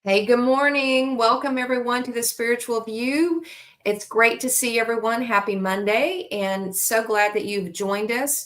Hey, good morning. Welcome everyone to the Spiritual View. It's great to see everyone. Happy Monday, and so glad that you've joined us.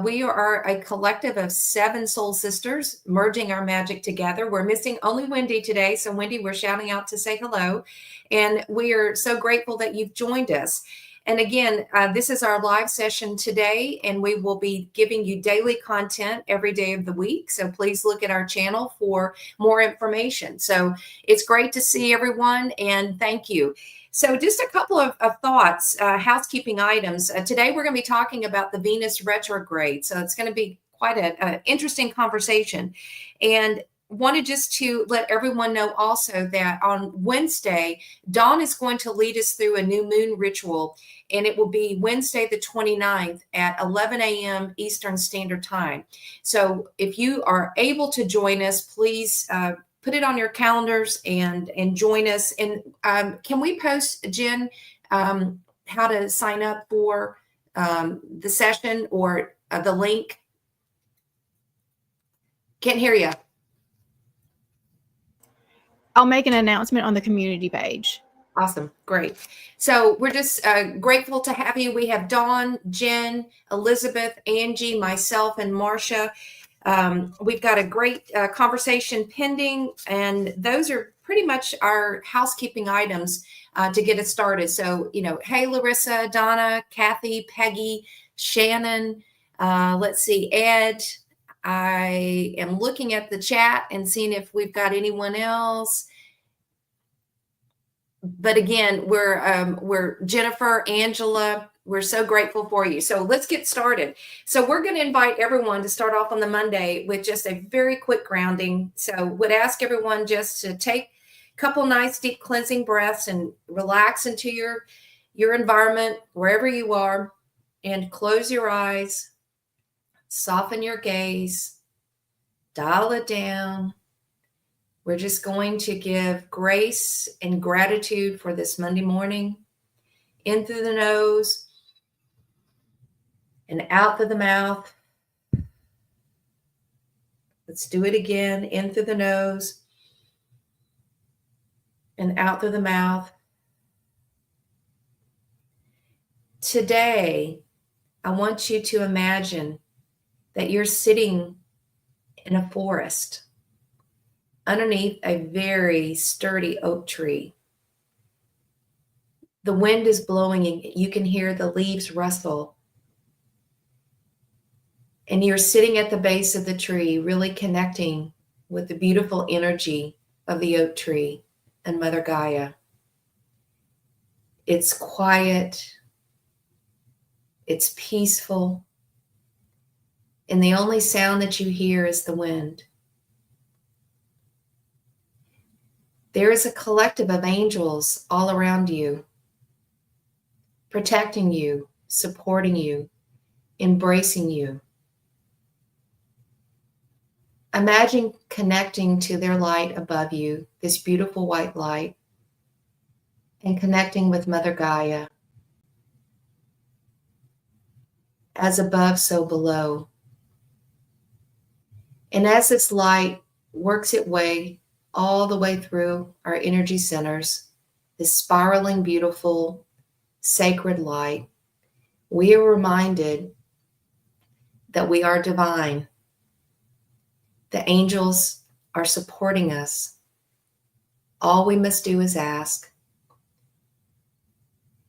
We are a collective of 7 soul sisters merging our magic together. We're missing only Wendy today. So, Wendy, we're shouting out to say hello. And we are so grateful that you've joined us. And again, this is our live session today, and we will be giving you daily content every day of the week. So please look at our channel for more information. So it's great to see everyone, and thank you. So just a couple of thoughts, housekeeping items. Today we're going to be talking about the Venus retrograde. So it's going to be quite an interesting conversation. And wanted just to let everyone know also that on Wednesday, Dawn is going to lead us through a new moon ritual, and it will be Wednesday the 29th at 11 a.m. Eastern Standard Time. So if you are able to join us, please put it on your calendars and join us. And can we post, Jen, how to sign up for the session or the link? Can't hear you. I'll make an announcement on the community page. Awesome. Great. So we're just grateful to have you. We have Dawn, Jen, Elizabeth, Angie, myself, and Marcia. We've got a great conversation pending, and those are pretty much our housekeeping items to get us started. So, hey, Larissa, Donna, Kathy, Peggy, Shannon, let's see, Ed. I am looking at the chat and seeing if we've got anyone else. But again, we're Jennifer, Angela. We're so grateful for you. So let's get started. So we're going to invite everyone to start off on the Monday with just a very quick grounding. So would ask everyone just to take a couple nice deep cleansing breaths and relax into your environment wherever you are, and close your eyes, soften your gaze, dial it down. We're just going to give grace and gratitude for this Monday morning, in through the nose and out through the mouth. Let's do it again, in through the nose and out through the mouth. Today, I want you to imagine that you're sitting in a forest underneath a very sturdy oak tree. The wind is blowing and you can hear the leaves rustle. And you're sitting at the base of the tree, really connecting with the beautiful energy of the oak tree and Mother Gaia. It's quiet, it's peaceful, and the only sound that you hear is the wind. There is a collective of angels all around you, protecting you, supporting you, embracing you. Imagine connecting to their light above you, this beautiful white light, and connecting with Mother Gaia. As above, so below. And as this light works its way all the way through our energy centers, this spiraling, beautiful, sacred light, we are reminded that we are divine. The angels are supporting us. All we must do is ask.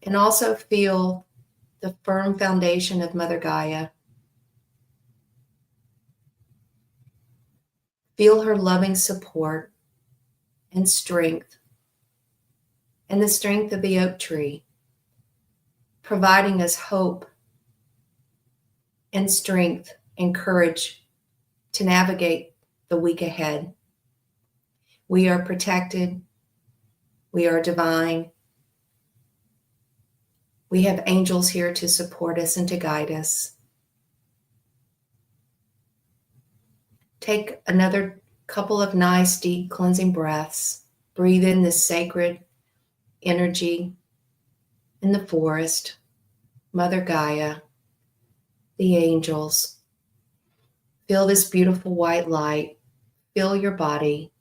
And also feel the firm foundation of Mother Gaia. Feel her loving support and strength, and the strength of the oak tree, providing us hope and strength and courage to navigate the week ahead. We are protected. We are divine. We have angels here to support us and to guide us. Take another couple of nice, deep cleansing breaths. Breathe in this sacred energy in the forest, Mother Gaia, the angels. Feel this beautiful white light. Feel your body.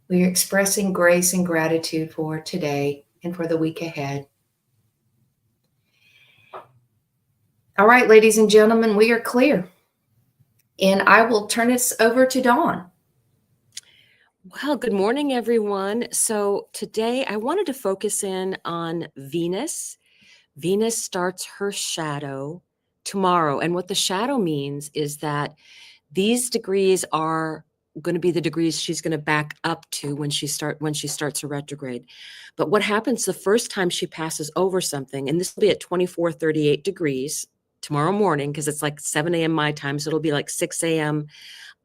We are expressing grace and gratitude for today and for the week ahead. All right, ladies and gentlemen, we are clear. And I will turn this over to Dawn. Well, good morning, everyone. So today I wanted to focus in on Venus. Venus starts her shadow tomorrow. And what the shadow means is that these degrees are going to be the degrees she's going to back up to when she starts her retrograde. But what happens the first time she passes over something, and this will be at 24:38 degrees tomorrow morning, because it's like 7 a.m. my time, so it'll be like 6 a.m.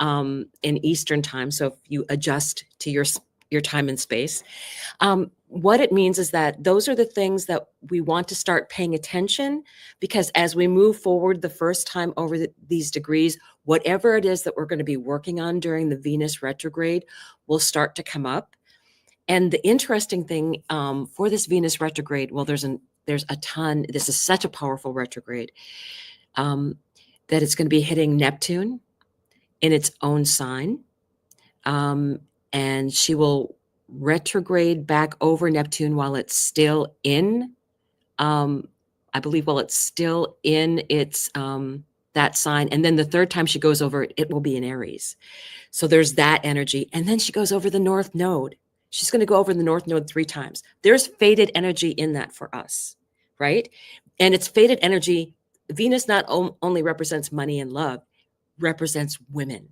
In Eastern time. So if you adjust to your time and space, what it means is that those are the things that we want to start paying attention, because as we move forward the first time over these degrees, whatever it is that we're going to be working on during the Venus retrograde will start to come up. And the interesting thing for this Venus retrograde, well, there's a ton. This is such a powerful retrograde that it's going to be hitting Neptune in its own sign. And she will retrograde back over Neptune while it's still in, I believe, while it's still in its, that sign. And then the third time she goes over it, it will be in Aries. So there's that energy. And then she goes over the North Node. She's going to go over the North Node 3 times. There's fated energy in that for us, right? And it's fated energy. Venus not only represents money and love, represents women.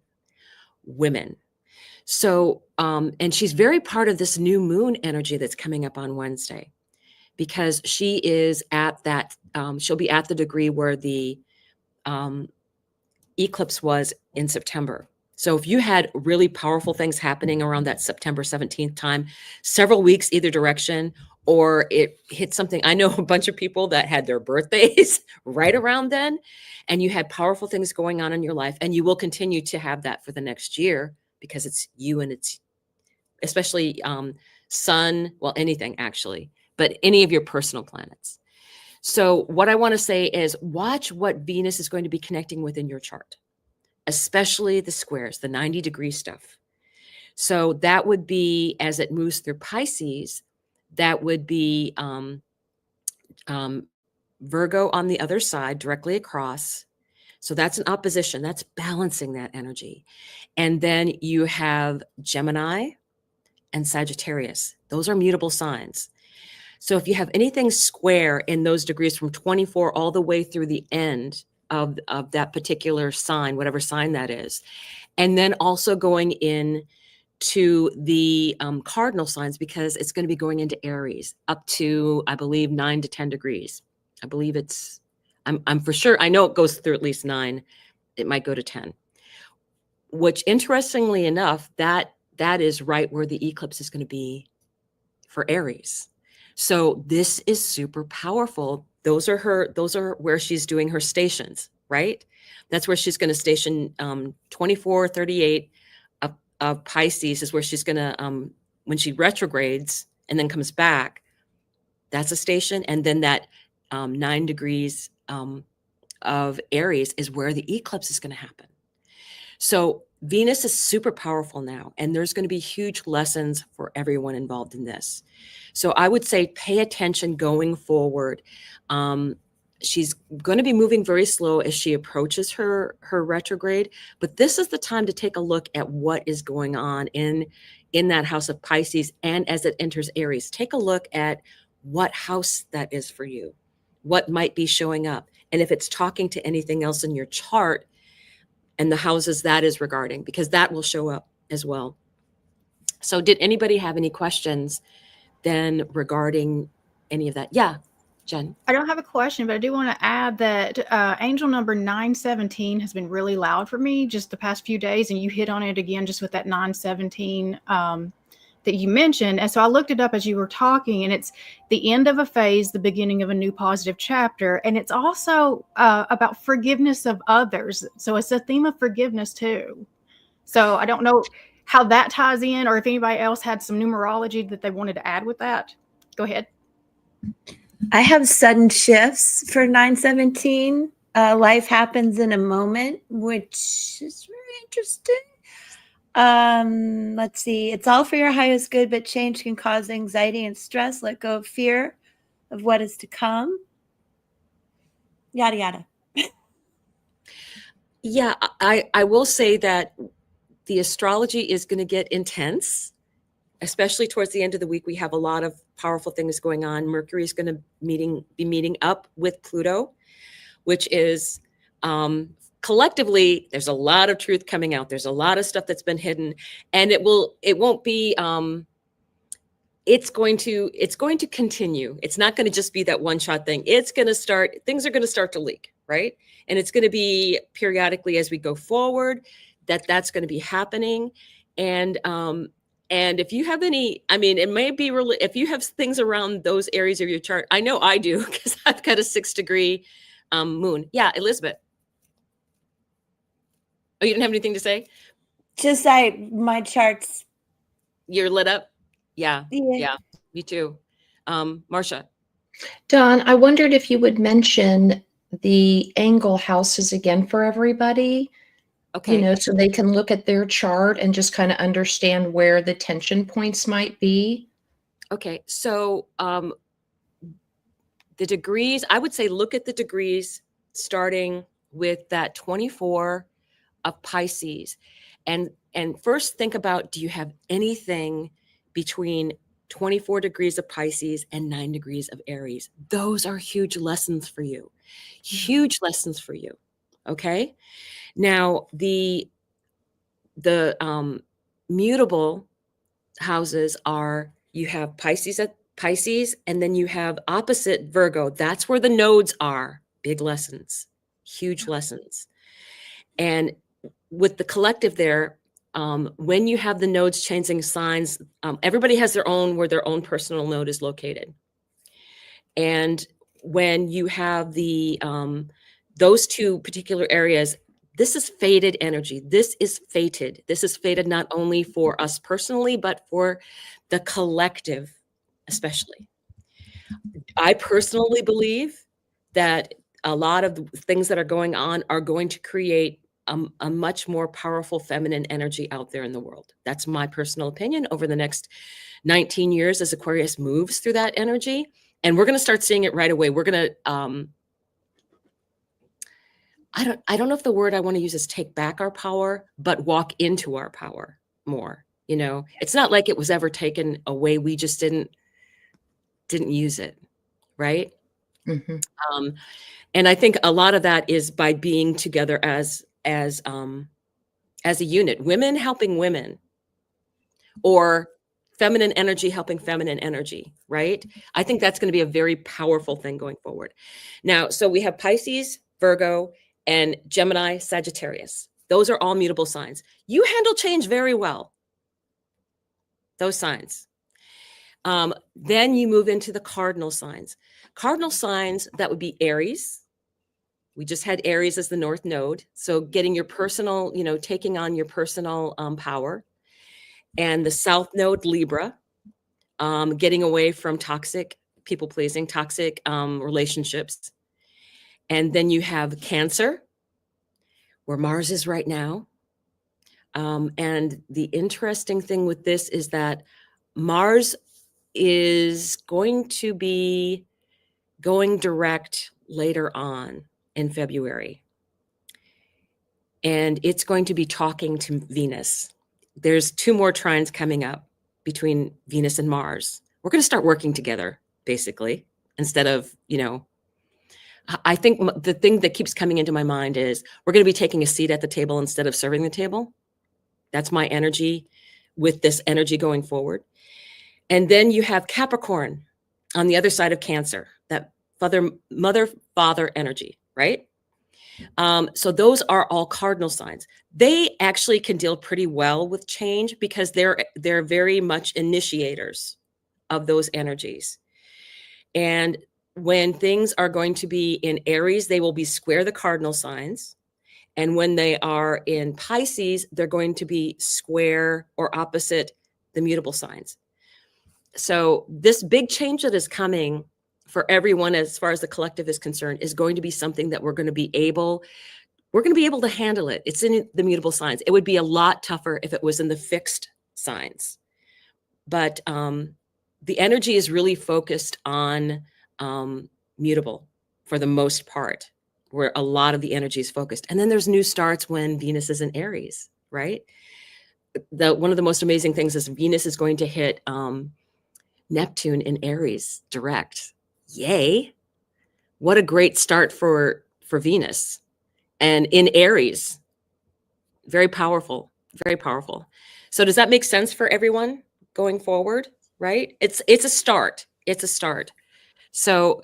So, and she's very part of this new moon energy that's coming up on Wednesday, because she is at that, she'll be at the degree where the eclipse was in September. So if you had really powerful things happening around that September 17th time, several weeks either direction, or it hit something. I know a bunch of people that had their birthdays right around then, and you had powerful things going on in your life, and you will continue to have that for the next year, because it's you, and it's especially sun, well, anything actually, but any of your personal planets. So what I want to say is watch what Venus is going to be connecting with in your chart, especially the squares, the 90-degree stuff. So that would be, as it moves through Pisces, that would be Virgo on the other side, directly across. So that's an opposition. That's balancing that energy. And then you have Gemini and Sagittarius. Those are mutable signs. So if you have anything square in those degrees from 24 all the way through the end of that particular sign, whatever sign that is, and then also going in to the cardinal signs, because it's going to be going into Aries up to, I believe, 9 to 10 degrees. I believe it's, I'm for sure, I know it goes through at least 9. It might go to 10. Which, interestingly enough, that is right where the eclipse is going to be for Aries. So this is super powerful. Those are where she's doing her stations, right? That's where she's going to station 24:38 of Pisces is where she's going to, when she retrogrades and then comes back, that's a station. And then that 9 degrees of Aries is where the eclipse is going to happen. So Venus is super powerful now, and there's going to be huge lessons for everyone involved in this. So I would say pay attention going forward. She's going to be moving very slow as she approaches her retrograde, but this is the time to take a look at what is going on in that house of Pisces. And as it enters Aries, take a look at what house that is for you, what might be showing up. And if it's talking to anything else in your chart, and the houses that is regarding, because that will show up as well. So did anybody have any questions then regarding any of that? Yeah, Jen. I don't have a question, but I do want to add that angel number 917 has been really loud for me just the past few days, and you hit on it again just with that 917 that you mentioned. And so I looked it up as you were talking, and it's the end of a phase, the beginning of a new positive chapter. And it's also about forgiveness of others. So it's a theme of forgiveness too. So I don't know how that ties in, or if anybody else had some numerology that they wanted to add with that. Go ahead. I have sudden shifts for 917. Life happens in a moment, which is very interesting. Let's see. It's all for your highest good, but change can cause anxiety and stress. Let go of fear of what is to come. Yada yada. Yeah, I will say that the astrology is going to get intense, especially towards the end of the week. We have a lot of powerful things going on. Mercury is going to be meeting up with Pluto, which is collectively, there's a lot of truth coming out. There's a lot of stuff that's been hidden, and it won't be it's going to continue. It's not going to just be that one shot thing. Things are going to start to leak, right? And it's going to be periodically as we go forward that's going to be happening. And if you have any, I mean, it may be really, if you have things around those areas of your chart, I know I do, because I've got a 6-degree moon. Yeah, Elizabeth. Oh, you didn't have anything to say? Just my charts. You're lit up? Yeah. Yeah. Yeah, me too. Marcia. Don, I wondered if you would mention the angle houses again for everybody, Okay. so they can look at their chart and just kind of understand where the tension points might be. Okay. So the degrees, I would say look at the degrees starting with that 24 of Pisces. And first think about, do you have anything between 24 degrees of Pisces and 9 degrees of Aries? Those are huge lessons for you. Huge lessons for you. Okay. Now the mutable houses are, you have Pisces at Pisces, and then you have opposite Virgo. That's where the nodes are. Big lessons, huge lessons. And with the collective there, when you have the nodes changing signs, everybody has their own, where their own personal node is located. And when you have those two particular areas, this is fated energy. This is fated. This is fated not only for us personally, but for the collective, especially. I personally believe that a lot of the things that are going on are going to create a much more powerful feminine energy out there in the world. That's my personal opinion over the next 19 years as Aquarius moves through that energy. And we're going to start seeing it right away. We're going to, I don't know if the word I want to use is take back our power, but walk into our power more. It's not like it was ever taken away. We just didn't use it. Right. Mm-hmm. And I think a lot of that is by being together as a unit, women helping women, or feminine energy helping feminine energy, right? I think that's going to be a very powerful thing going forward. Now, so we have Pisces, Virgo, and Gemini, Sagittarius. Those are all mutable signs. You handle change very well, those signs. Then you move into the cardinal signs. Cardinal signs, that would be Aries. We just had Aries as the North Node. So getting your personal, taking on your personal power. And the South Node, Libra, getting away from toxic people-pleasing, toxic relationships. And then you have Cancer, where Mars is right now. And the interesting thing with this is that Mars is going to be going direct later on in February. And it's going to be talking to Venus. There's 2 more trines coming up between Venus and Mars. We're going to start working together, basically, instead of, I think the thing that keeps coming into my mind is we're going to be taking a seat at the table instead of serving the table. That's my energy with this energy going forward. And then you have Capricorn on the other side of Cancer, that mother-father energy, right? So those are all cardinal signs. They actually can deal pretty well with change because they're very much initiators of those energies. And when things are going to be in Aries, they will be square the cardinal signs. And when they are in Pisces, they're going to be square or opposite the mutable signs. So this big change that is coming for everyone, as far as the collective is concerned, is going to be something that we're going to be able, we're going to be able to handle it. It's in the mutable signs. It would be a lot tougher if it was in the fixed signs. But the energy is really focused on mutable for the most part, where a lot of the energy is focused. And then there's new starts when Venus is in Aries, right? One of the most amazing things is Venus is going to hit Neptune in Aries direct. Yay. What a great start for Venus. And in Aries, very powerful, very powerful. So does that make sense for everyone going forward? Right? It's a start. It's a start. So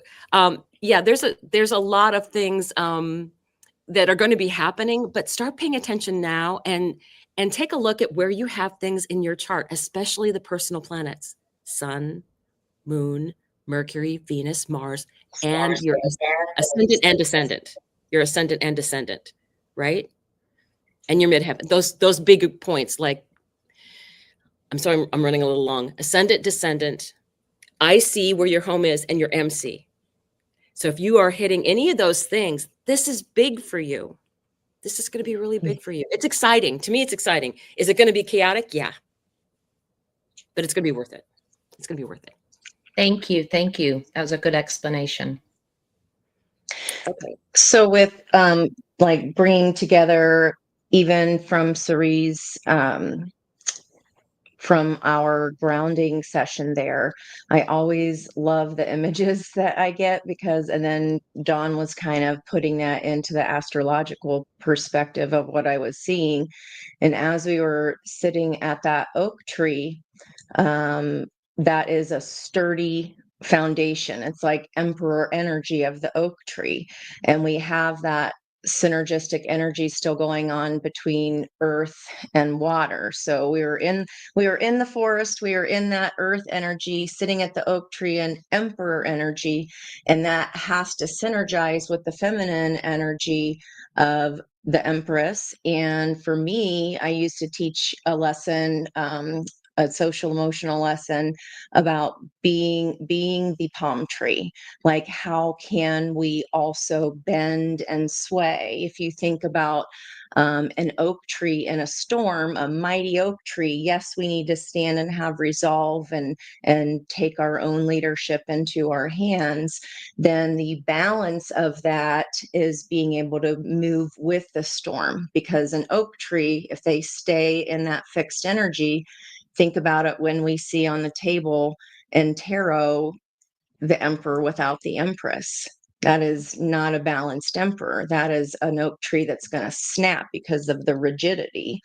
yeah, there's a lot of things that are going to be happening, but start paying attention now and take a look at where you have things in your chart, especially the personal planets, Sun, Moon, Mercury, Venus, Mars, and your ascendant and descendant. Your ascendant and descendant, right? And your midheaven. Those big points, like, I'm sorry, I'm running a little long. Ascendant, descendant, IC where your home is, and your MC. So if you are hitting any of those things, this is big for you. This is going to be really big for you. It's exciting. To me, it's exciting. Is it going to be chaotic? Yeah. But it's going to be worth it. It's going to be worth it. Thank you. Thank you. That was a good explanation. Okay. So with like bringing together, even from Cerie's, from our grounding session there, I always love the images that I get because, and then Dawn was kind of putting that into the astrological perspective of what I was seeing. And as we were sitting at that oak tree, that is a sturdy foundation. It's like emperor energy of the oak tree. And we have that synergistic energy still going on between earth and water. So we were in the forest, we were in that earth energy sitting at the oak tree and emperor energy, and that has to synergize with the feminine energy of the empress. And for me, I used to teach a lesson, a social emotional lesson about being the palm tree. Like, how can we also bend and sway? If you think about an oak tree in a storm, a mighty oak tree, yes, we need to stand and have resolve and take our own leadership into our hands. Then the balance of that is being able to move with the storm, because an oak tree, if they stay in that fixed energy, think about it when we see on the table in tarot the emperor without the empress. That is not a balanced emperor. That is an oak tree that's going to snap because of the rigidity.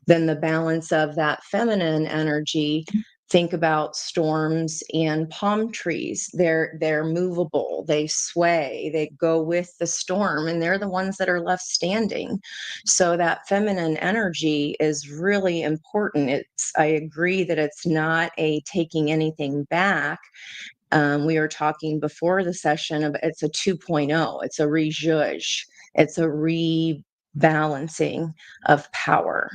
Then the balance of that feminine energy, think about storms and palm trees. They're movable, they sway, they go with the storm, and they're the ones that are left standing. So that feminine energy is really important. I agree that it's not a taking anything back. We were talking before the session about it's a 2.0, it's a rejudge, it's a rebalancing of power,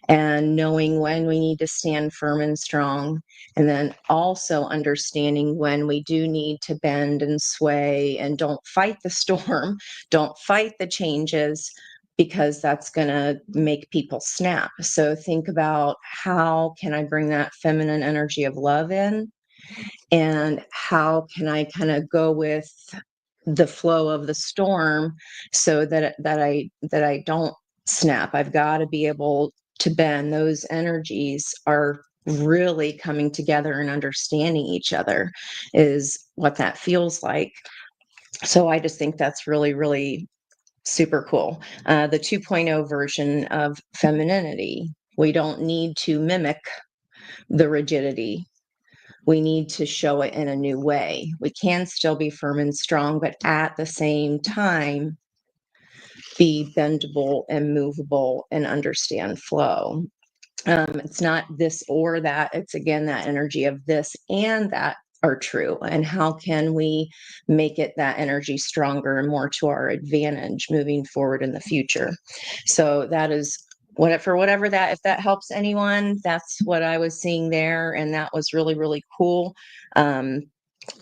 and knowing when we need to stand firm and strong, and then also understanding when we do need to bend and sway, and don't fight the storm, don't fight the changes, because that's going to make people snap. So think about, how can I bring that feminine energy of love in? And how can I kind of go with the flow of the storm so that I don't snap? I've got to be able to bend. Those energies are really coming together and understanding each other is what that feels like. So I just think that's really, really super cool. The 2.0 version of femininity. We don't need to mimic the rigidity. We need to show it in a new way. We can still be firm and strong, but at the same time, be bendable and movable and understand flow. It's not this or that. It's, again, that energy of this and that are true. And how can we make it, that energy, stronger and more to our advantage moving forward in the future? So that is whatever that, if that helps anyone, that's what I was seeing there. And that was really, really cool.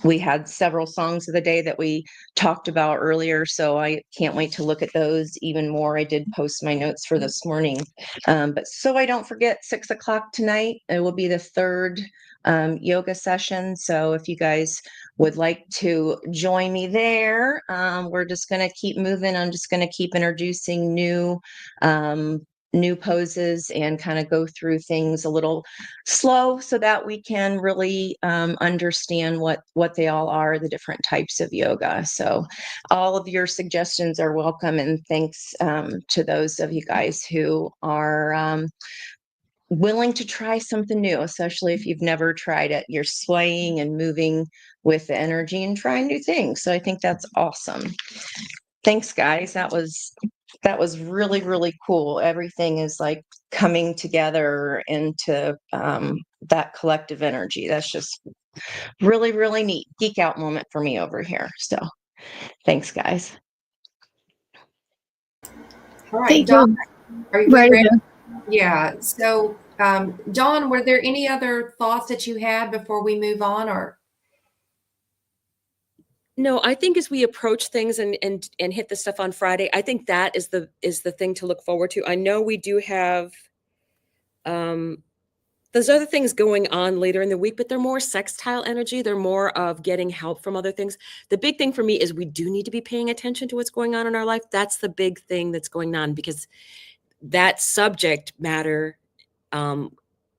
we had several songs of the day that we talked about earlier, so I can't wait to look at those even more. I did post my notes for this morning. But so I don't forget, 6 o'clock tonight, it will be the third yoga session. So if you guys would like to join me there, we're just going to keep moving. I'm just going to keep introducing new poses and kind of go through things a little slow so that we can really understand what they all are, the different types of yoga. So all of your suggestions are welcome, and thanks to those of you guys who are willing to try something new, especially if you've never tried it. You're swaying and moving with the energy and trying new things. So I think that's awesome. Thanks, guys. That was really, really cool. Everything is like coming together into that collective energy. That's just really, really neat. Geek out moment for me over here. So thanks, guys. All right, Thank Dawn, you. are we Ready ready? to- Yeah. So, Dawn, were there any other thoughts that you had before we move on, or? No, I think as we approach things and hit the stuff on Friday, I think that is the thing to look forward to. I know we do have there's other things going on later in the week, but they're more sextile energy. They're more of getting help from other things. The big thing for me is we do need to be paying attention to what's going on in our life. That's the big thing that's going on, because that subject matter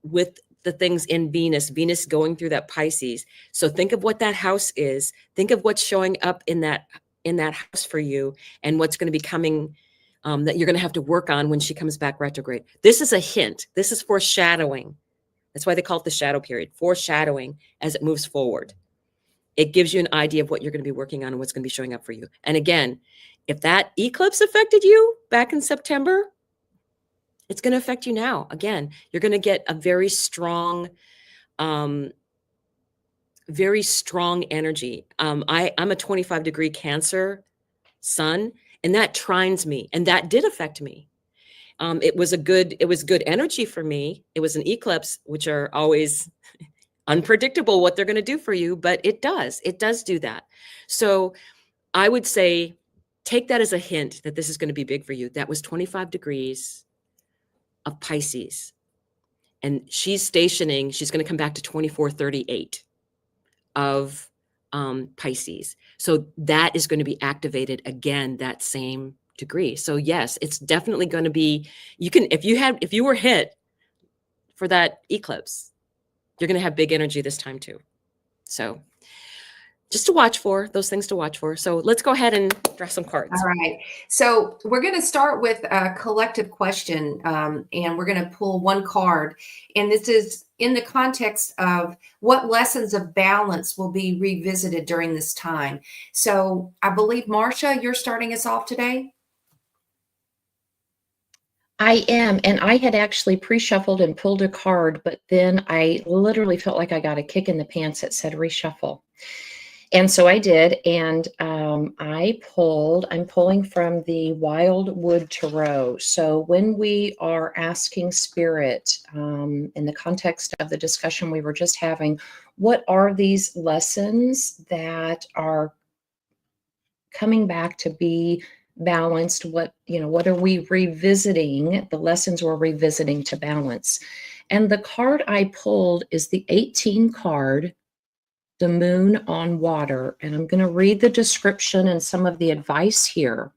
with the things in Venus going through that Pisces. So think of what that house is. Think of what's showing up in that house for you, and what's going to be coming that you're going to have to work on when she comes back retrograde. This is a hint. This is foreshadowing. That's why they call it the shadow period, foreshadowing as it moves forward. It gives you an idea of what you're going to be working on and what's going to be showing up for you. And again, if that eclipse affected you back in September, it's going to affect you now. Again, you're going to get a very strong energy. I'm a 25-degree Cancer sun, and that trines me, and that did affect me. It was good energy for me. It was an eclipse, which are always unpredictable what they're going to do for you, but it does do that. So I would say, take that as a hint that this is going to be big for you. That was 25 degrees of Pisces, and she's going to come back to 2438 of Pisces. So that is going to be activated again, that same degree. So yes, it's definitely going to be, if you were hit for that eclipse, you're going to have big energy this time too. So just to watch for, those things to watch for. So let's go ahead and draw some cards. All right. So we're going to start with a collective question, and we're going to pull one card. And this is in the context of what lessons of balance will be revisited during this time. So I believe, Marcia, you're starting us off today. I am, and I had actually pre-shuffled and pulled a card, but then I literally felt like I got a kick in the pants that said reshuffle. And so I did, and I'm pulling from the Wildwood Tarot. So when we are asking Spirit, in the context of the discussion we were just having, what are these lessons that are coming back to be balanced? What are we revisiting? The lessons we're revisiting to balance. And the card I pulled is the 18 card, the Moon on Water. And I'm going to read the description and some of the advice here.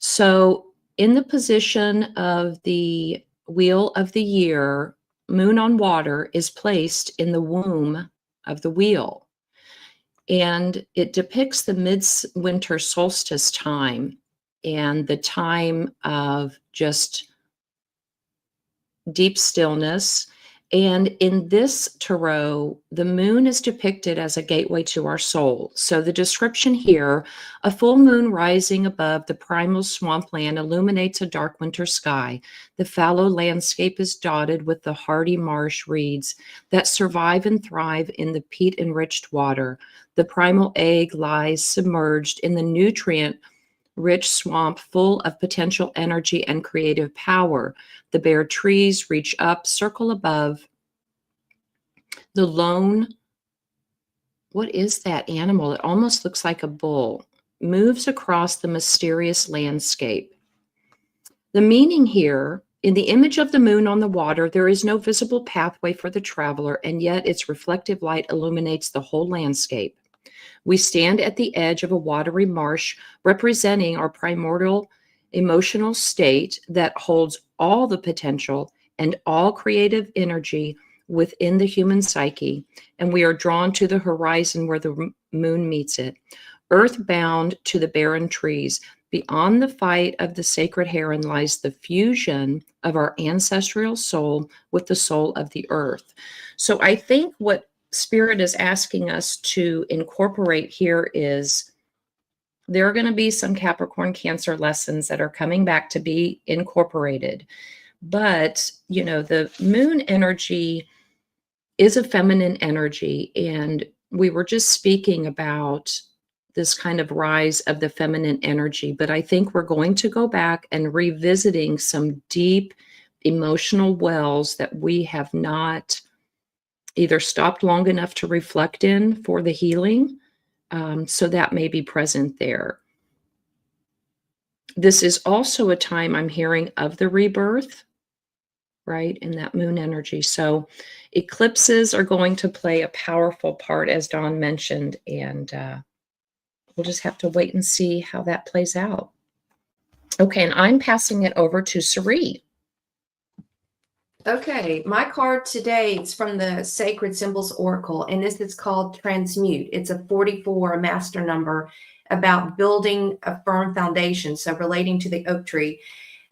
So in the position of the Wheel of the Year, Moon on Water is placed in the womb of the wheel. And it depicts the midwinter solstice time and the time of just deep stillness. And in this tarot, the moon is depicted as a gateway to our soul. So the description here, a full moon rising above the primal swampland illuminates a dark winter sky. The fallow landscape is dotted with the hardy marsh reeds that survive and thrive in the peat-enriched water. The primal egg lies submerged in the nutrient-rich swamp full of potential energy and creative power. The bare trees reach up, circle above. The lone what is that animal? It almost looks like a bull, moves across the mysterious landscape. The meaning here, in the image of the moon on the water, there is no visible pathway for the traveler, and yet its reflective light illuminates the whole landscape. We stand at the edge of a watery marsh, representing our primordial emotional state that holds all the potential and all creative energy within the human psyche, and we are drawn to the horizon where the moon meets it, earthbound to the barren trees. Beyond the fight of the sacred heron lies the fusion of our ancestral soul with the soul of the earth. So I think what Spirit is asking us to incorporate here is there are going to be some Capricorn Cancer lessons that are coming back to be incorporated. But, you know, the moon energy is a feminine energy. And we were just speaking about this kind of rise of the feminine energy. But I think we're going to go back and revisiting some deep emotional wells that we have not either stopped long enough to reflect in for the healing. So that may be present there. This is also a time I'm hearing of the rebirth, right, in that moon energy. So eclipses are going to play a powerful part, as Dawn mentioned, and we'll just have to wait and see how that plays out. Okay, and I'm passing it over to Sari. Okay, my card today is from the Sacred Symbols Oracle, and this is called Transmute. It's a 44, a master number, about building a firm foundation, so relating to the oak tree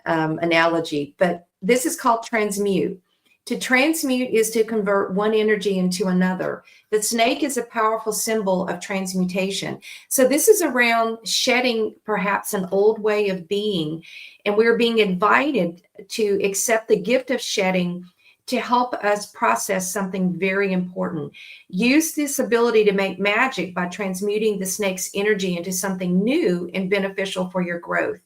analogy. But this is called Transmute. To transmute is to convert one energy into another. The snake is a powerful symbol of transmutation. So this is around shedding perhaps an old way of being, and we're being invited to accept the gift of shedding to help us process something very important. Use this ability to make magic by transmuting the snake's energy into something new and beneficial for your growth.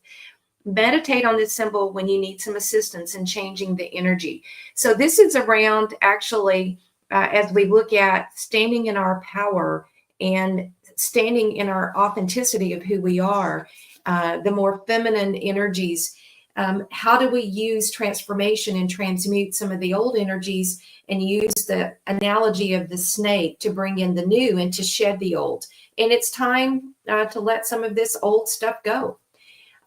Meditate on this symbol when you need some assistance in changing the energy. So this is around actually, as we look at standing in our power and standing in our authenticity of who we are, the more feminine energies. How do we use transformation and transmute some of the old energies and use the analogy of the snake to bring in the new and to shed the old? And it's time to let some of this old stuff go.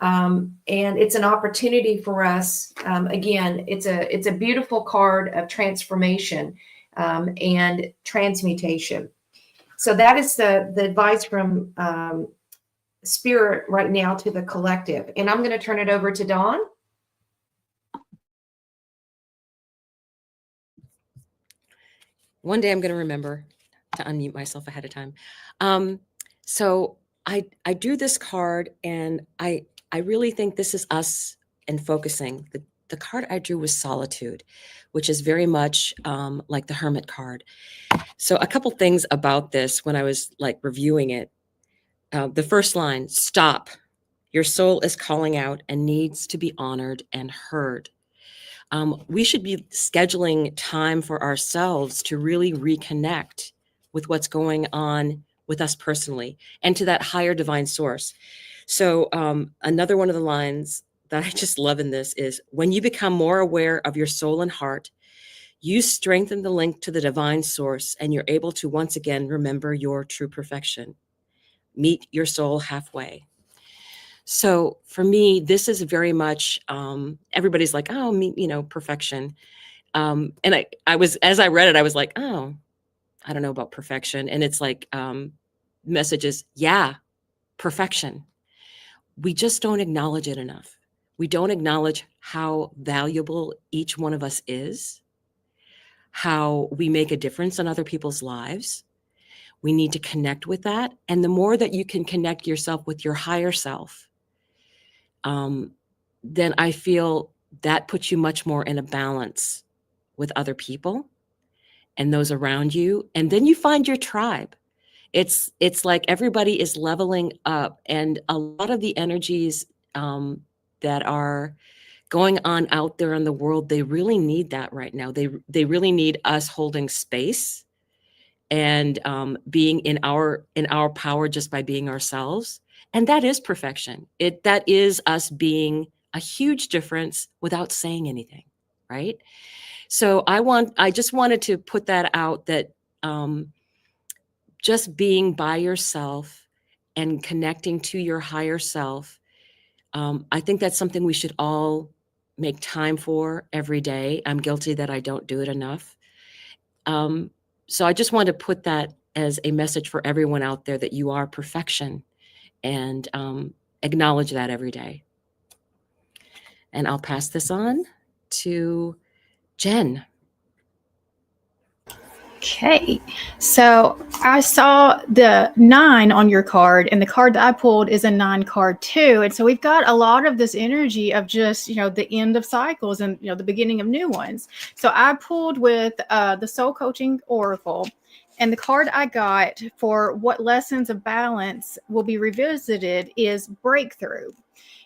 And it's an opportunity for us. Again, it's a beautiful card of transformation and transmutation. So that is the advice from Spirit right now to the collective. And I'm going to turn it over to Dawn. One day I'm going to remember to unmute myself ahead of time. So I drew this card, and I really think this is us and focusing. The card I drew was Solitude, which is very much like the Hermit card. So a couple things about this when I was like reviewing it. The first line, stop. Your soul is calling out and needs to be honored and heard. We should be scheduling time for ourselves to really reconnect with what's going on with us personally and to that higher divine source. So another one of the lines that I just love in this is, when you become more aware of your soul and heart, you strengthen the link to the divine source, and you're able to once again remember your true perfection. Meet your soul halfway. So for me, this is very much, everybody's like, oh, perfection. And I was, as I read it, I was like, oh, I don't know about perfection. And it's like messages, yeah, perfection. We just don't acknowledge it enough. We don't acknowledge how valuable each one of us is, how we make a difference in other people's lives. We need to connect with that. And the more that you can connect yourself with your higher self, then I feel that puts you much more in a balance with other people and those around you. And then you find your tribe. It's like everybody is leveling up, and a lot of the energies that are going on out there in the world, they really need that right now. They really need us holding space and being in our power just by being ourselves. And that is perfection. That is us being a huge difference without saying anything, right? So I just wanted to put that out, that just being by yourself and connecting to your higher self, I think that's something we should all make time for every day. I'm guilty that I don't do it enough. So I just want to put that as a message for everyone out there, that you are perfection, and acknowledge that every day. And I'll pass this on to Jen. Okay, so I saw the 9 on your card, and the card that I pulled is a 9 card too. And so we've got a lot of this energy of just, the end of cycles and, the beginning of new ones. So I pulled with the Soul Coaching Oracle, and the card I got for what lessons of balance will be revisited is Breakthrough.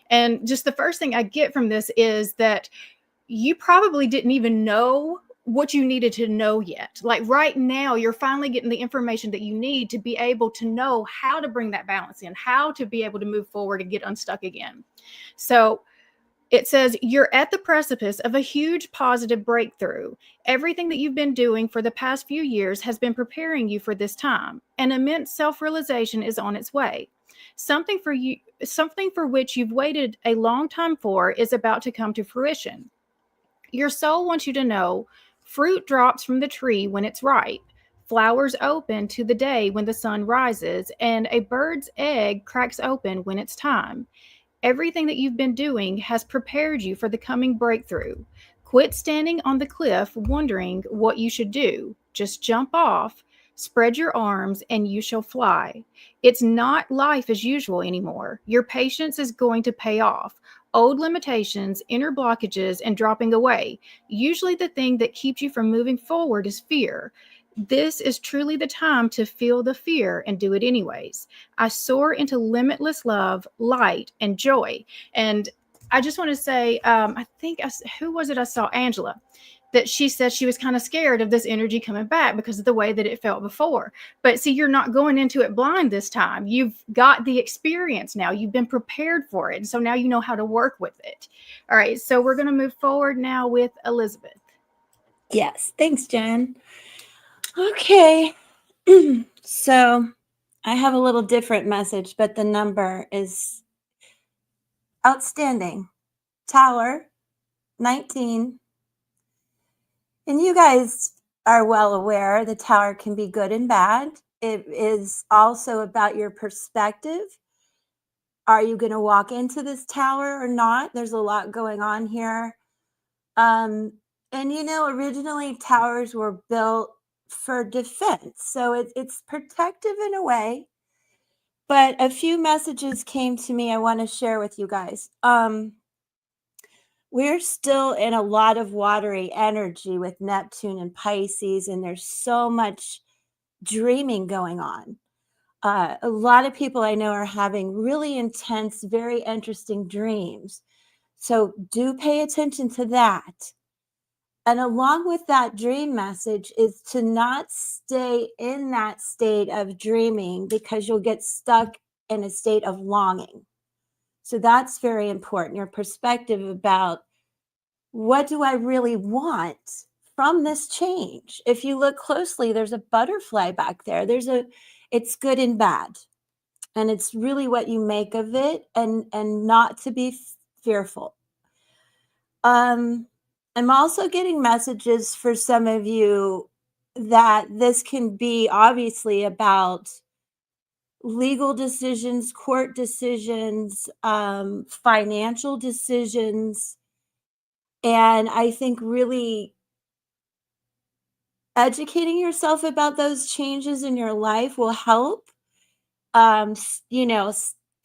And just the first thing I get from this is that you probably didn't even know what you needed to know yet. Like right now, you're finally getting the information that you need to be able to know how to bring that balance in, how to be able to move forward and get unstuck again. So it says you're at the precipice of a huge positive breakthrough. Everything that you've been doing for the past few years has been preparing you for this time. An immense self-realization is on its way. Something for which you've waited a long time for is about to come to fruition. Your soul wants you to know fruit drops from the tree when it's ripe, flowers open to the day when the sun rises, and a bird's egg cracks open when it's time. Everything that you've been doing has prepared you for the coming breakthrough. Quit standing on the cliff wondering what you should do. Just jump off, spread your arms, and you shall fly. It's not life as usual anymore. Your patience is going to pay off. Old limitations, inner blockages, and dropping away. Usually the thing that keeps you from moving forward is fear. This is truly the time to feel the fear and do it anyways. I soar into limitless love, light, and joy. And I just want to say, who was it I saw? Angela, that she said she was kind of scared of this energy coming back because of the way that it felt before. But see, you're not going into it blind this time. You've got the experience now. You've been prepared for it. And so now you know how to work with it. All right. So we're going to move forward now with Elizabeth. Yes. Thanks, Jen. Okay. So I have a little different message, but the number is outstanding. Tower 19. And you guys are well aware the tower can be good and bad. It is also about your perspective. Are you going to walk into this tower or not? There's a lot going on here. And originally towers were built for defense. So it's protective in a way. But a few messages came to me I want to share with you guys. We're still in a lot of watery energy with Neptune and Pisces, and there's so much dreaming going on. A lot of people I know are having really intense, very interesting dreams. So do pay attention to that. And along with that dream message is to not stay in that state of dreaming, because you'll get stuck in a state of longing. So that's very important. Your perspective about what do I really want from this change? If you look closely, there's a butterfly back there. It's good and bad. And it's really what you make of it, and not to be fearful. I'm also getting messages for some of you that this can be obviously about legal decisions, court decisions, financial decisions. And I think really educating yourself about those changes in your life will help.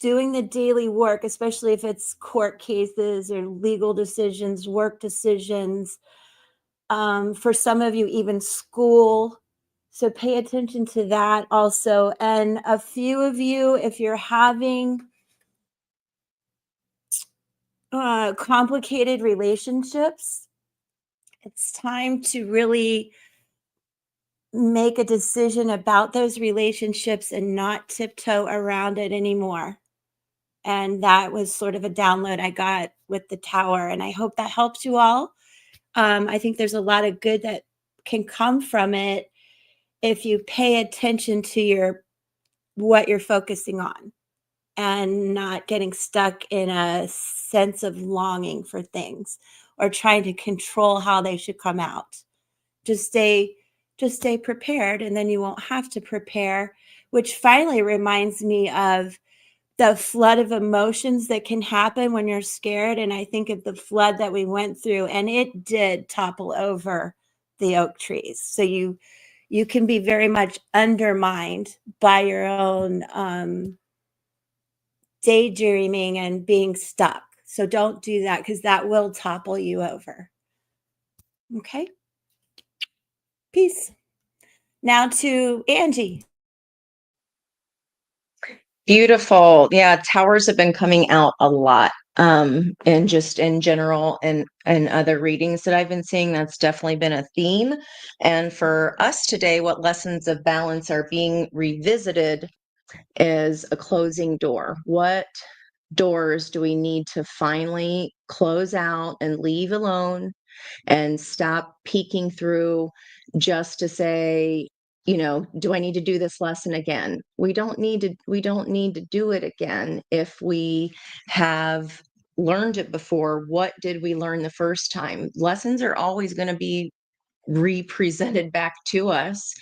Doing the daily work, especially if it's court cases or legal decisions, work decisions. For some of you, even school. So pay attention to that also. And a few of you, if you're having complicated relationships, it's time to really make a decision about those relationships and not tiptoe around it anymore. And that was sort of a download I got with the tower. And I hope that helps you all. I think there's a lot of good that can come from it if you pay attention to what you're focusing on and not getting stuck in a sense of longing for things or trying to control how they should come out. Just stay prepared, and then you won't have to prepare, which finally reminds me of the flood of emotions that can happen when you're scared. And I think of the flood that we went through, and it did topple over the oak trees. So you can be very much undermined by your own daydreaming and being stuck. So don't do that, because that will topple you over. Okay. Peace. Now to Angie. Beautiful. Yeah, towers have been coming out a lot. And just in general and other readings that I've been seeing, that's definitely been a theme. And for us today, what lessons of balance are being revisited is a closing door. What doors do we need to finally close out and leave alone and stop peeking through just to say, do I need to do this lesson again? We don't need to do it again. If we have learned it before, what did we learn the first time? Lessons are always going to be represented back to us.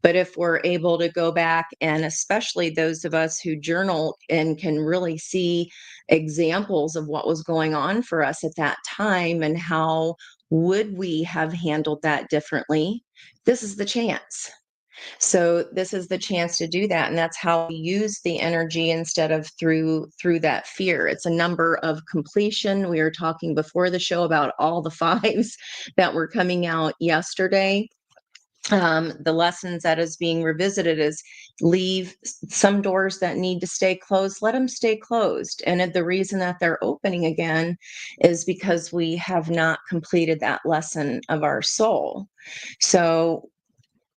But if we're able to go back, and especially those of us who journal and can really see examples of what was going on for us at that time and how would we have handled that differently, this is the chance. So this is the chance to do that, and that's how we use the energy instead of through that fear. It's a number of completion. We were talking before the show about all the fives that were coming out yesterday. The lessons that is being revisited is leave some doors that need to stay closed, let them stay closed. And the reason that they're opening again is because we have not completed that lesson of our soul. So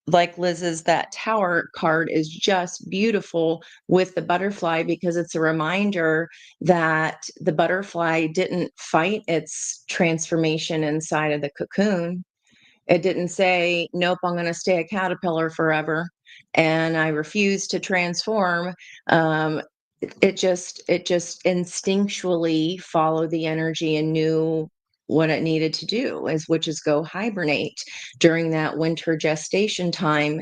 like Liz's, that tower card is just beautiful with the butterfly, because it's a reminder that the butterfly didn't fight its transformation inside of the cocoon. It didn't say, nope, I'm going to stay a caterpillar forever and I refuse to transform. It just instinctually followed the energy and knew what it needed to do, which is go hibernate during that winter gestation time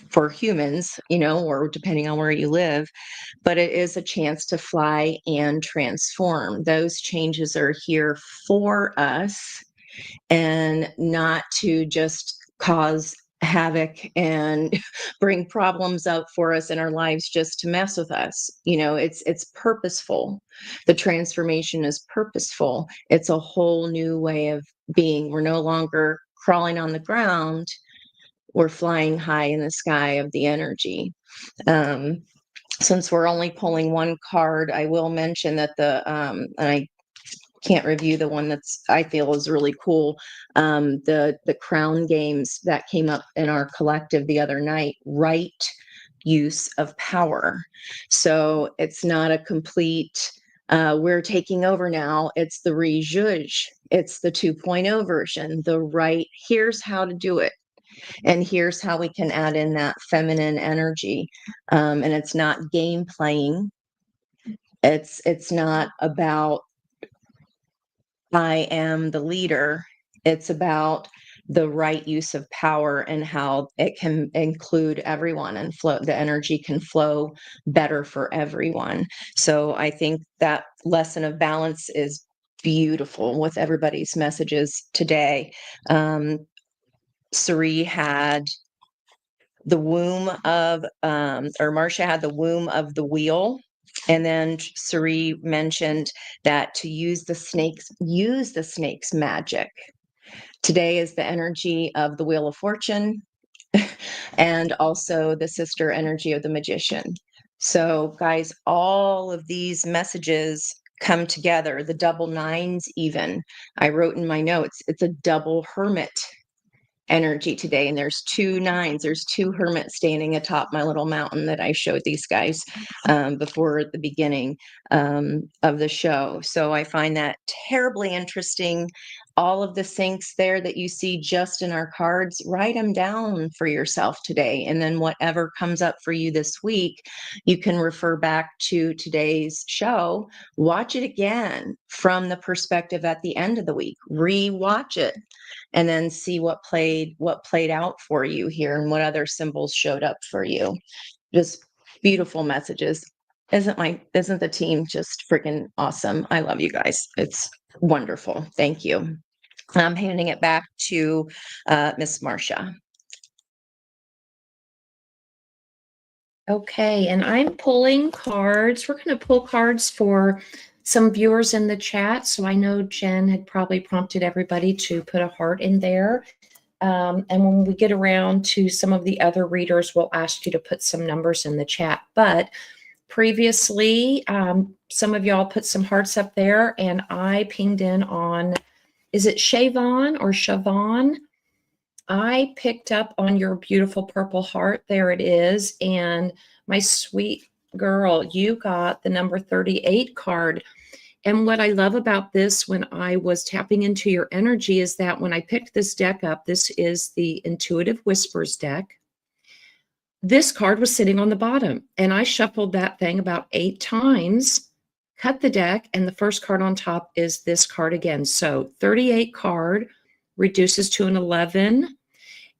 for humans, or depending on where you live. But it is a chance to fly and transform. Those changes are here for us, and not to just cause havoc and bring problems up for us in our lives just to mess with us. It's purposeful. The transformation is purposeful. It's a whole new way of being. We're no longer crawling on the ground. We're flying high in the sky of the energy. Since we're only pulling one card, I will mention that and I can't review the one that's I feel is really cool. The crown games that came up in our collective the other night, right use of power. So it's not a complete we're taking over now. It's the rejuge. It's the 2.0 version. Here's how to do it. And here's how we can add in that feminine energy. And it's not game playing. It's not about I am the leader. It's about the right use of power and how it can include everyone and the energy can flow better for everyone. So I think that lesson of balance is beautiful with everybody's messages today. Sari had the womb of, or Marcia had the womb of the wheel. And then Sari mentioned that to use the snake's magic. Today is the energy of the Wheel of Fortune and also the sister energy of the magician. So guys, all of these messages come together, the double nines even. I wrote in my notes, it's a double hermit energy today. And there's 2 9s. There's 2 hermits standing atop my little mountain that I showed these guys before the beginning of the show. So I find that terribly interesting. All of the syncs there that you see just in our cards, write them down for yourself today. And then whatever comes up for you this week, you can refer back to today's show, watch it again from the perspective at the end of the week, re-watch it, and then see what played out for you here and what other symbols showed up for you. Just beautiful messages. Isn't the team just freaking awesome? I love you guys. It's wonderful. Thank you. I'm handing it back to Miss Marcia. Okay, and I'm pulling cards. We're going to pull cards for some viewers in the chat. So I know Jen had probably prompted everybody to put a heart in there. And when we get around to some of the other readers, we'll ask you to put some numbers in the chat. But previously, some of y'all put some hearts up there, and I pinged in on, is it Shavon or Shavon? I picked up on your beautiful purple heart. There it is. And my sweet girl, you got the number 38 card. And what I love about this when I was tapping into your energy is that when I picked this deck up, this is the Intuitive Whispers deck. This card was sitting on the bottom, and I shuffled that thing about 8 times, cut the deck, and the first card on top is this card again. So 38 card reduces to an 11.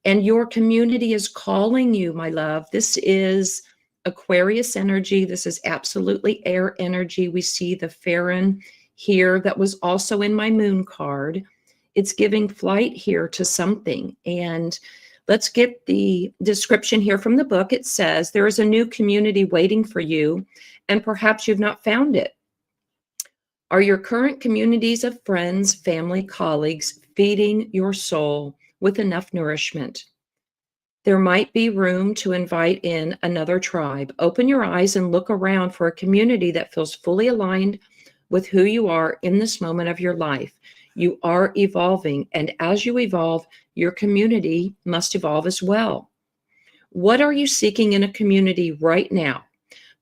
And your community is calling you, my love. This is Aquarius energy. This is absolutely air energy. We see the Farron here that was also in my moon card. It's giving flight here to something. And let's get the description here from the book. It says, there is a new community waiting for you, and perhaps you've not found it. Are your current communities of friends, family, colleagues feeding your soul with enough nourishment? There might be room to invite in another tribe. Open your eyes and look around for a community that feels fully aligned with who you are in this moment of your life. You are evolving, and as you evolve, your community must evolve as well. What are you seeking in a community right now?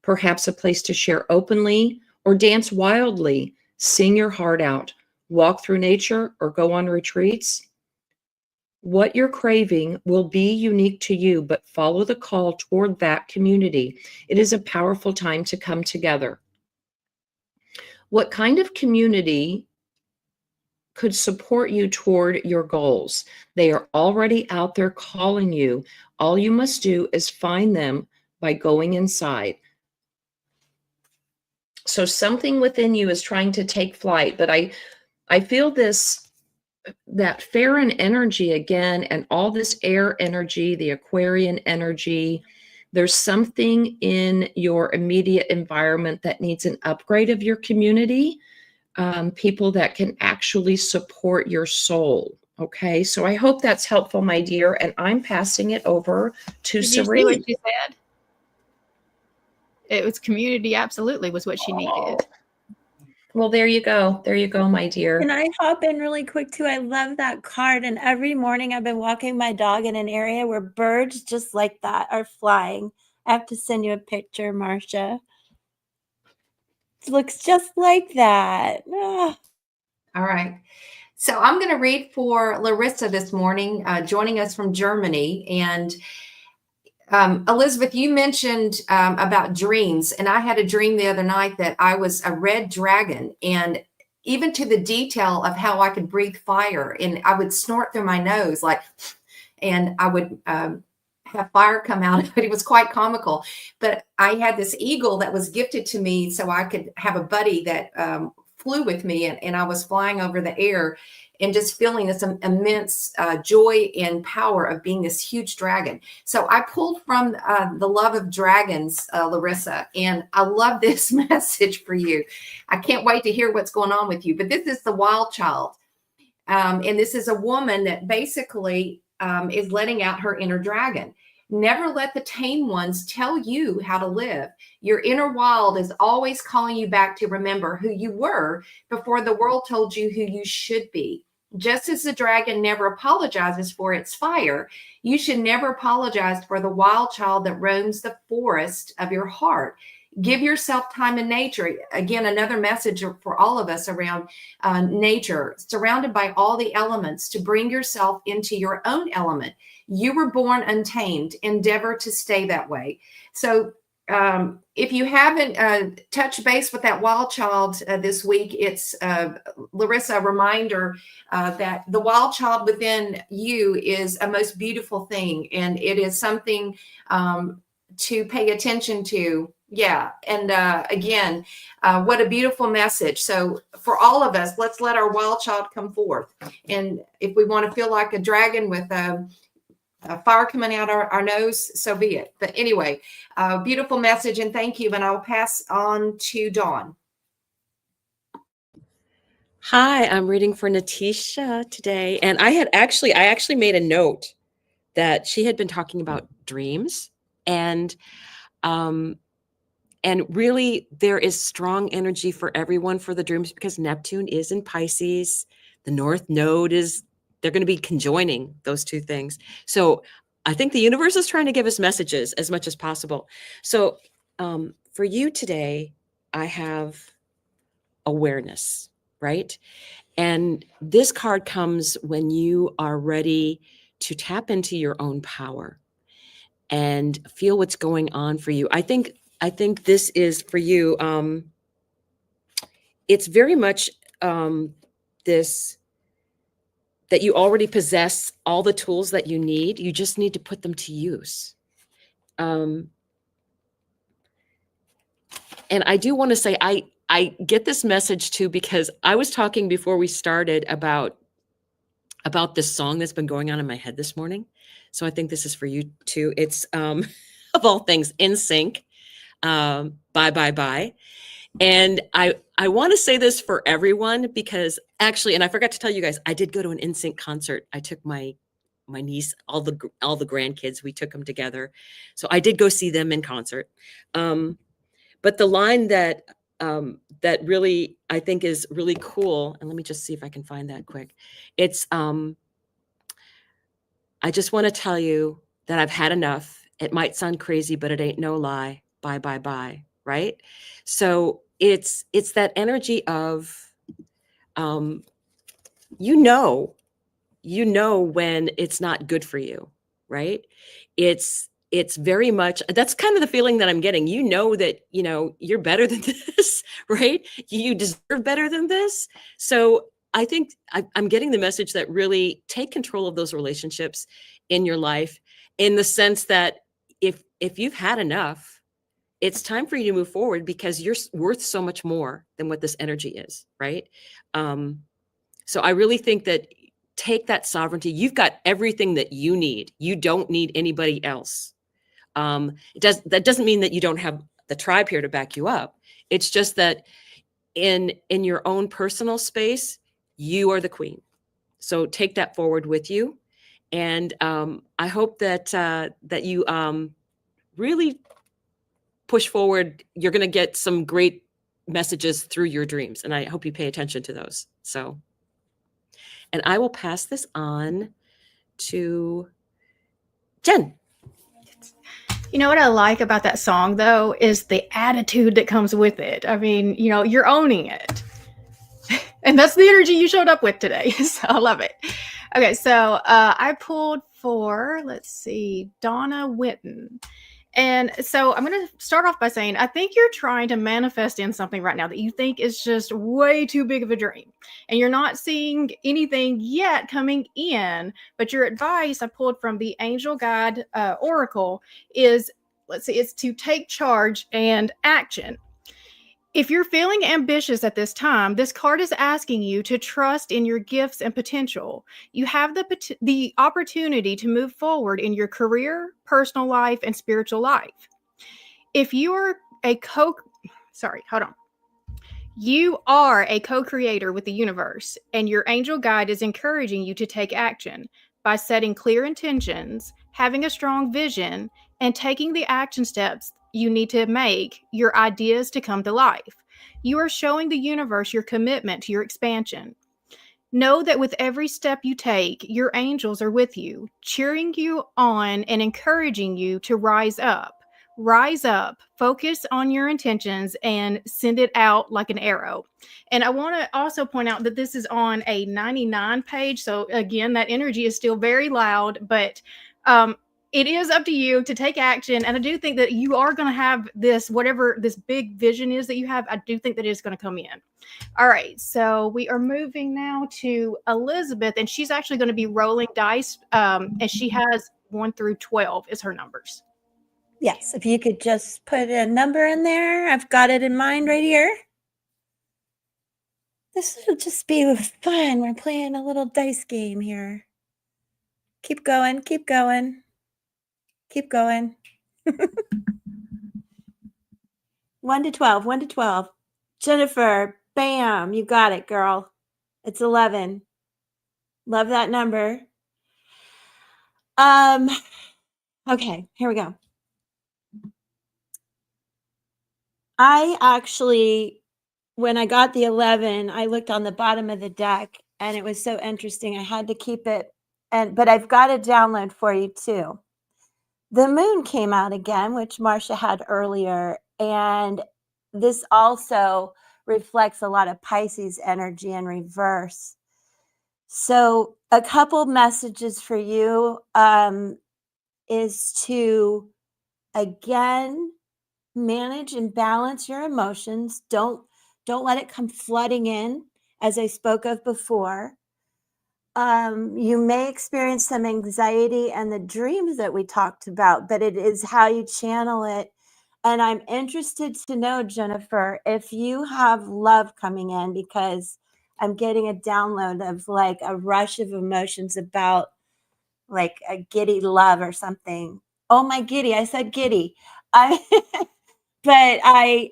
Perhaps a place to share openly or dance wildly, sing your heart out, walk through nature, or go on retreats. What you're craving will be unique to you, but follow the call toward that community. It is a powerful time to come together. What kind of community could support you toward your goals? They are already out there calling you. All you must do is find them by going inside. So something within you is trying to take flight, but I feel that Farron energy again, and all this air energy, the Aquarian energy. There's something in your immediate environment that needs an upgrade of your community, people that can actually support your soul. Okay, so I hope that's helpful, my dear, and I'm passing it over to Did you Serene. see what she said? It was community, absolutely, was what she needed. Well, there you go. There you go, my dear. Can I hop in really quick too? I love that card. And every morning I've been walking my dog in an area where birds just like that are flying. I have to send you a picture, Marcia. It looks just like that. Ah. All right. So I'm going to read for Larissa this morning, joining us from Germany. And Elizabeth, you mentioned about dreams, and I had a dream the other night that I was a red dragon, and even to the detail of how I could breathe fire, and I would snort through my nose and I would have fire come out of it. It was quite comical, but I had this eagle that was gifted to me so I could have a buddy that flew with me, and I was flying over the air and just feeling this immense joy and power of being this huge dragon. So I pulled from the Love of Dragons, Larissa, and I love this message for you. I can't wait to hear what's going on with you, but this is the wild child. And this is a woman that basically is letting out her inner dragon. Never let the tame ones tell you how to live. Your inner wild is always calling you back to remember who you were before the world told you who you should be. Just as the dragon never apologizes for its fire, you should never apologize for the wild child that roams the forest of your heart. Give yourself time in nature. Again, another message for all of us around nature, surrounded by all the elements, to bring yourself into your own element. You were born untamed. Endeavor to stay that way. So if you haven't touched base with that wild child this week, it's Larissa, a reminder that the wild child within you is a most beautiful thing, and it is something to pay attention to. Yeah. And again, what a beautiful message. So for all of us, let's let our wild child come forth. And if we want to feel like a dragon with a fire coming out our nose, so be it. But anyway, beautiful message, and thank you. And I'll pass on to Dawn. Hi, I'm reading for Natisha today. And I actually made a note that she had been talking about dreams, and really there is strong energy for everyone for the dreams, because Neptune is in Pisces. The North Node they're going to be conjoining those two things. So I think the universe is trying to give us messages as much as possible. So for you today, I have awareness, right? And this card comes when you are ready to tap into your own power and feel what's going on for you. I think this is for you. It's very much this, that you already possess all the tools that you need. You just need to put them to use. And I do want to say, I get this message too, because I was talking before we started about this song that's been going on in my head this morning. So I think this is for you too. It's of all things, In Sync, Bye Bye Bye. And I want to say this for everyone, because actually, and I forgot to tell you guys, I did go to an NSYNC concert. I took my niece, all the grandkids, we took them together. So I did go see them in concert. But the line that really I think is really cool, and let me just see if I can find that quick. It's I just want to tell you that I've had enough. It might sound crazy, but it ain't no lie. Bye bye bye. Right? So it's that energy of you know when it's not good for you, right? It's very much, that's kind of the feeling that I'm getting. You know that, you're better than this, right? You deserve better than this. So I think I'm getting the message that really take control of those relationships in your life, in the sense that if you've had enough, it's time for you to move forward, because you're worth so much more than what this energy is, right? So I really think that take that sovereignty. You've got everything that you need. You don't need anybody else. That doesn't mean that you don't have the tribe here to back you up. It's just that in your own personal space, you are the queen. So take that forward with you. And I hope that you really push forward. You're going to get some great messages through your dreams, and I hope you pay attention to those. So, and I will pass this on to Jen. You know what I like about that song, though, is the attitude that comes with it. I mean, you're owning it. And that's the energy you showed up with today. So I love it. Okay, so I pulled for, let's see, Donna Witten. And so I'm going to start off by saying, I think you're trying to manifest in something right now that you think is just way too big of a dream. And you're not seeing anything yet coming in. But your advice I pulled from the Angel Guide Oracle is, it's to take charge and action. If you're feeling ambitious at this time, this card is asking you to trust in your gifts and potential. You have the opportunity to move forward in your career, personal life, and spiritual life. If you are You are a co-creator with the universe, and your angel guide is encouraging you to take action by setting clear intentions, having a strong vision, and taking the action steps you need to make your ideas to come to life. You are showing the universe your commitment to your expansion. Know that with every step you take, your angels are with you, cheering you on and encouraging you to rise up. Rise up, focus on your intentions, and send it out like an arrow. And I want to also point out that this is on a 99 page. So, again, that energy is still very loud, but it is up to you to take action. And I do think that you are going to have this, whatever this big vision is that you have, I do think that it's going to come in. All right, so we are moving now to Elizabeth, and she's actually going to be rolling dice, and she has 1 through 12 is her numbers. Yes, if you could just put a number in there. I've got it in mind right here. This will just be fun. We're playing a little dice game here. Keep going, keep going, keep going. 1 to 12, 1 to 12. Jennifer, bam, you got it, girl. It's 11. Love that number. Okay, here we go. I actually, when I got the 11, I looked on the bottom of the deck and it was so interesting. I had to keep it, but I've got a download for you too. The moon came out again, which Marcia had earlier, and this also reflects a lot of Pisces energy in reverse. So a couple messages for you is to, again, manage and balance your emotions. Don't let it come flooding in, as I spoke of before. You may experience some anxiety and the dreams that we talked about, but it is how you channel it. And I'm interested to know, Jennifer, if you have love coming in, because I'm getting a download of like a rush of emotions about like a giddy love or something. Oh, my giddy. I said giddy. But I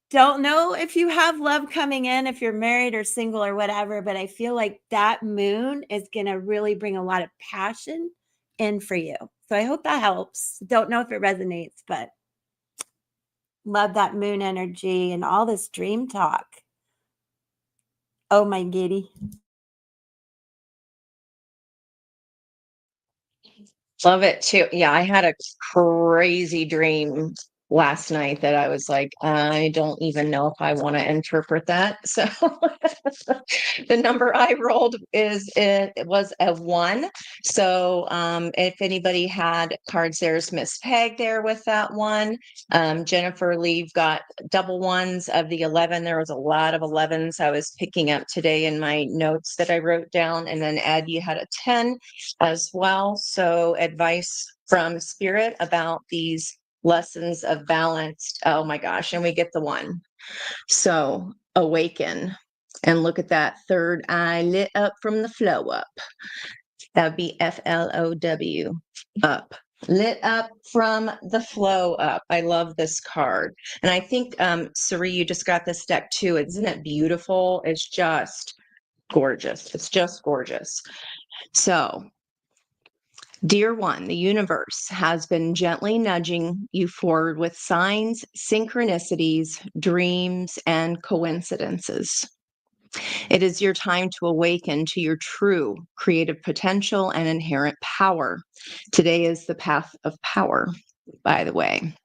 don't know if you have love coming in, if you're married or single or whatever, but I feel like that moon is going to really bring a lot of passion in for you. So I hope that helps. Don't know if it resonates, but love that moon energy and all this dream talk. Oh, my giddy. Love it too. Yeah, I had a crazy dream last night that I was like, I don't even know if I want to interpret that. So the number I rolled it was a 1. So if anybody had cards, there's Miss Peg there with that 1. Jennifer Lee got double ones of the 11. There was a lot of 11s I was picking up today in my notes that I wrote down. And then Ed, you had a 10 as well. So advice from Spirit about these lessons of balance. Oh my gosh. And we get the 1. So awaken and look at that third eye lit up from the flow up. That would be FLOW, up. Lit up from the flow up. I love this card. And I think, Sari, you just got this deck too. Isn't it beautiful? It's just gorgeous. It's just gorgeous. So, dear one, the universe has been gently nudging you forward with signs, synchronicities, dreams, and coincidences. It is your time to awaken to your true creative potential and inherent power. Today is the path of power, by the way.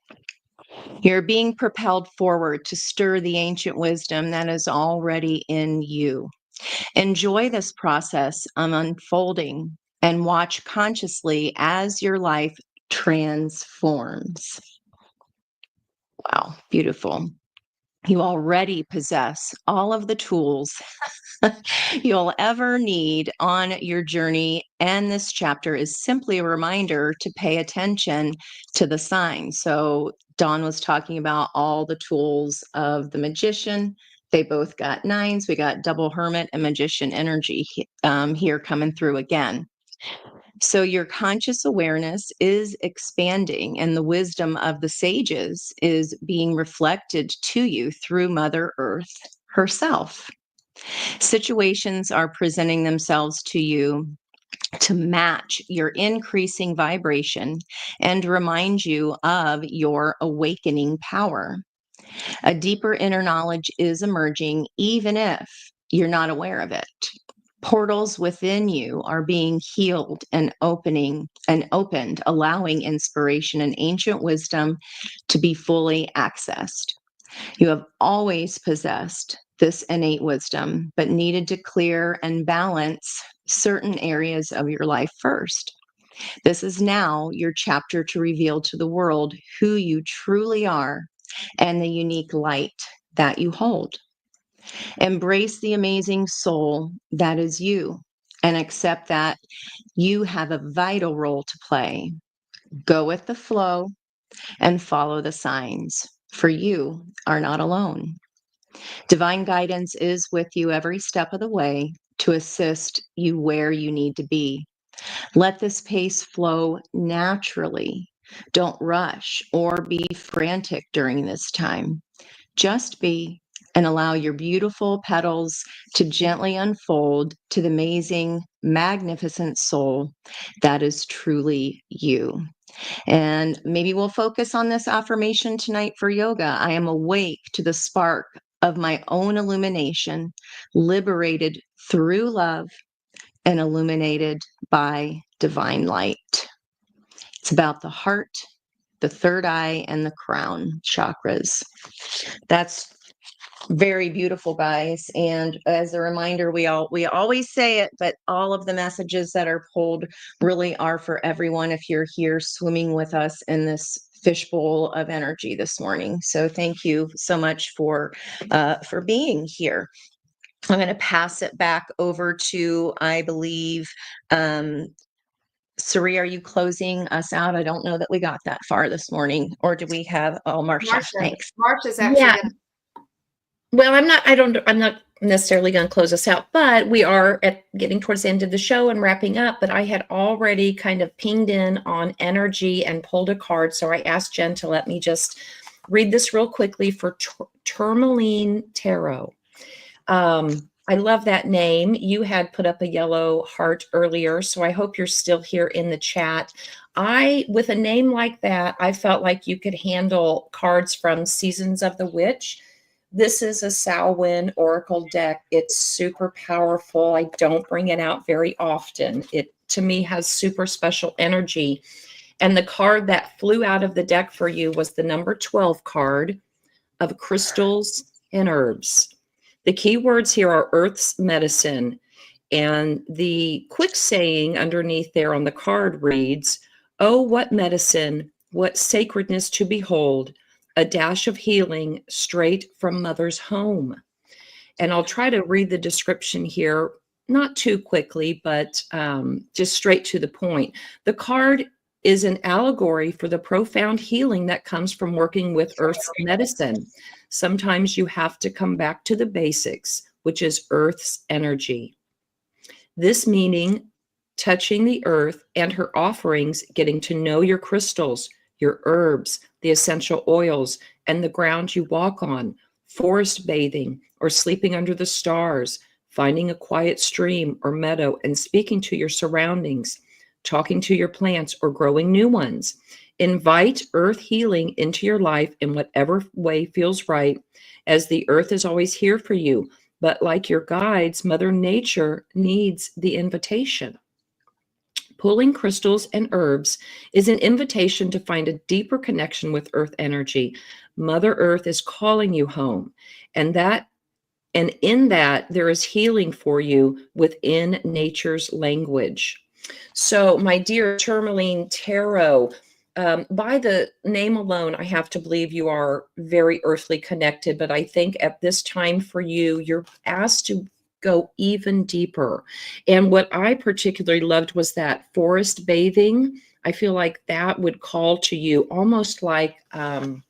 You're being propelled forward to stir the ancient wisdom that is already in you. Enjoy this process of unfolding and watch consciously as your life transforms. Wow, beautiful. You already possess all of the tools you'll ever need on your journey. And this chapter is simply a reminder to pay attention to the signs. So Dawn was talking about all the tools of the magician. They both got 9s. We got double hermit and magician energy here coming through again. So your conscious awareness is expanding, and the wisdom of the sages is being reflected to you through Mother Earth herself. Situations are presenting themselves to you to match your increasing vibration and remind you of your awakening power. A deeper inner knowledge is emerging, even if you're not aware of it. Portals within you are being healed and opened, allowing inspiration and ancient wisdom to be fully accessed. You have always possessed this innate wisdom, but needed to clear and balance certain areas of your life first. This is now your chapter to reveal to the world who you truly are and the unique light that you hold. Embrace the amazing soul that is you and accept that you have a vital role to play. Go with the flow and follow the signs, for you are not alone. Divine guidance is with you every step of the way to assist you where you need to be. Let this pace flow naturally. Don't rush or be frantic during this time. Just be and allow your beautiful petals to gently unfold to the amazing, magnificent soul that is truly you. And maybe we'll focus on this affirmation tonight for yoga. I am awake to the spark of my own illumination, liberated through love and illuminated by divine light. It's about the heart, the third eye, and the crown chakras. That's very beautiful, guys. And as a reminder, we always say it, but all of the messages that are pulled really are for everyone if you're here swimming with us in this fishbowl of energy this morning. So thank you so much for being here. I'm going to pass it back over to, I believe, Sari, are you closing us out? I don't know that we got that far this morning, or do we have, Marcia, thanks. Marcia's actually Yeah. going to. Well, I'm not necessarily going to close us out, but we are getting towards the end of the show and wrapping up. But I had already kind of pinged in on energy and pulled a card. So I asked Jen to let me just read this real quickly for Tourmaline Tarot. I love that name. You had put up a yellow heart earlier, so I hope you're still here in the chat. With a name like that, I felt like you could handle cards from Seasons of the Witch. This is a Samhain Oracle deck. It's super powerful. I don't bring it out very often. It, to me, has super special energy. And the card that flew out of the deck for you was the number 12 card of crystals and herbs. The key words here are Earth's medicine. And the quick saying underneath there on the card reads, "Oh, what medicine, what sacredness to behold, a dash of healing straight from Mother's home." And I'll try to read the description here, not too quickly, but just straight to the point. The card is an allegory for the profound healing that comes from working with Earth's medicine. Sometimes you have to come back to the basics, which is Earth's energy. This meaning, touching the earth and her offerings, getting to know your crystals, your herbs, the essential oils, and the ground you walk on, forest bathing or sleeping under the stars, finding a quiet stream or meadow and speaking to your surroundings, talking to your plants or growing new ones. Invite earth healing into your life in whatever way feels right, as the earth is always here for you. But like your guides, Mother Nature needs the invitation. Pulling crystals and herbs is an invitation to find a deeper connection with earth energy. Mother Earth is calling you home, and in that there is healing for you within nature's language. So, my dear Tourmaline Tarot, by the name alone, I have to believe you are very earthly connected, but I think at this time for you, you're asked to go even deeper. And what I particularly loved was that forest bathing. I feel like that would call to you almost like the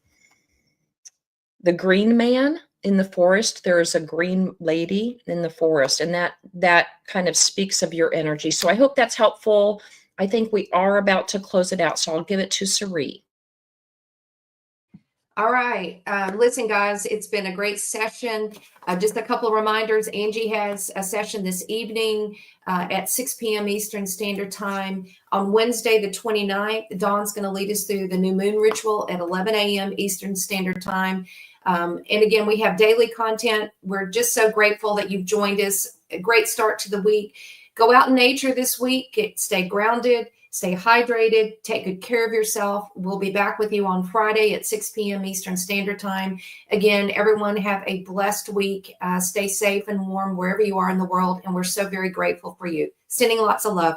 Green Man in the forest. There is a green lady in the forest, and that kind of speaks of your energy. So I hope that's helpful. I think we are about to close it out, so I'll give it to Sari. All right. Listen, guys, it's been a great session. Just a couple of reminders. Angie has a session this evening at 6 p.m. Eastern Standard Time. On Wednesday, the 29th, Dawn's going to lead us through the new moon ritual at 11 a.m. Eastern Standard Time. And again, we have daily content. We're just so grateful that you've joined us. A great start to the week. Go out in nature this week. Stay grounded, stay hydrated, take good care of yourself. We'll be back with you on Friday at 6 p.m. Eastern Standard Time. Again, everyone have a blessed week. Stay safe and warm wherever you are in the world. And we're so very grateful for you. Sending lots of love.